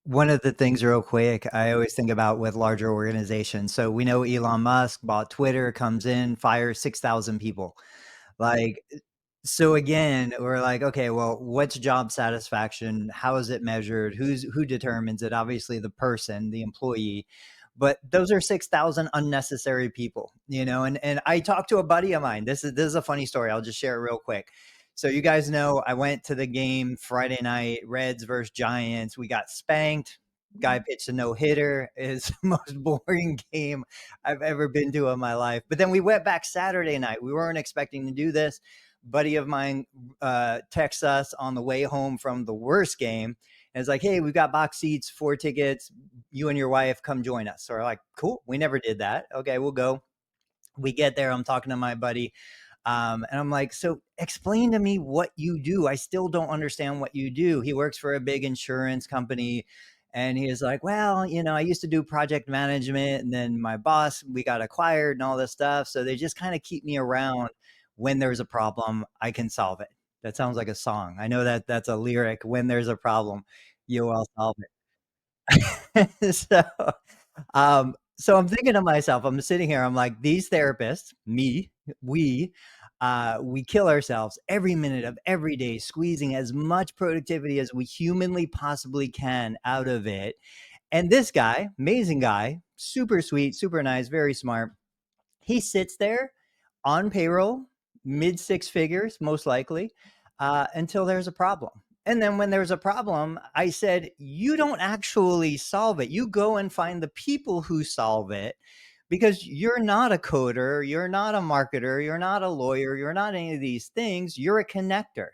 One of the things real quick, I always think about with larger organizations. So we know Elon Musk bought Twitter, comes in, fires 6,000 people. Like, so again, we're like, okay, well, what's job satisfaction? How is it measured? Who determines it? Obviously the person, the employee. But those are 6,000 unnecessary people, and I talked to a buddy of mine. This is a funny story. I'll just share it real quick. So you guys know I went to the game Friday night, Reds versus Giants. We got spanked. Guy pitched a no-hitter. It's the most boring game I've ever been to in my life. But then we went back Saturday night. We weren't expecting to do this. Buddy of mine texts us on the way home from the worst game. And it's like, hey, we've got box seats, 4 tickets. You and your wife come join us. So we're like, cool. We never did that. Okay, we'll go. We get there. I'm talking to my buddy. And I'm like, so explain to me what you do. I still don't understand what you do. He works for a big insurance company. And he is like, well, I used to do project management, and then my boss, we got acquired and all this stuff. So they just kind of keep me around. When there's a problem, I can solve it. That sounds like a song. I know that that's a lyric. When there's a problem, you will solve it. So I'm thinking to myself, I'm sitting here, I'm like, these therapists, me, we kill ourselves every minute of every day, squeezing as much productivity as we humanly possibly can out of it. And this guy, amazing guy, super sweet, super nice, very smart. He sits there on payroll, mid six figures, most likely, until there's a problem. And then when there's a problem, I said, you don't actually solve it. You go and find the people who solve it, because you're not a coder, you're not a marketer, you're not a lawyer, you're not any of these things. You're a connector,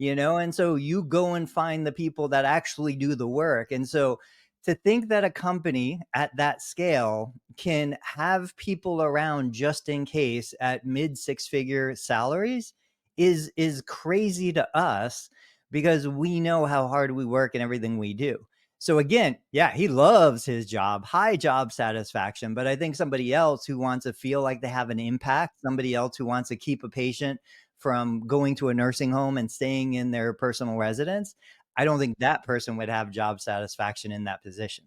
and so you go and find the people that actually do the work. And so to think that a company at that scale can have people around just in case at mid six-figure salaries is crazy to us, because we know how hard we work and everything we do. So again, yeah, he loves his job, high job satisfaction. But I think somebody else who wants to feel like they have an impact, somebody else who wants to keep a patient from going to a nursing home and staying in their personal residence, I don't think that person would have job satisfaction in that position.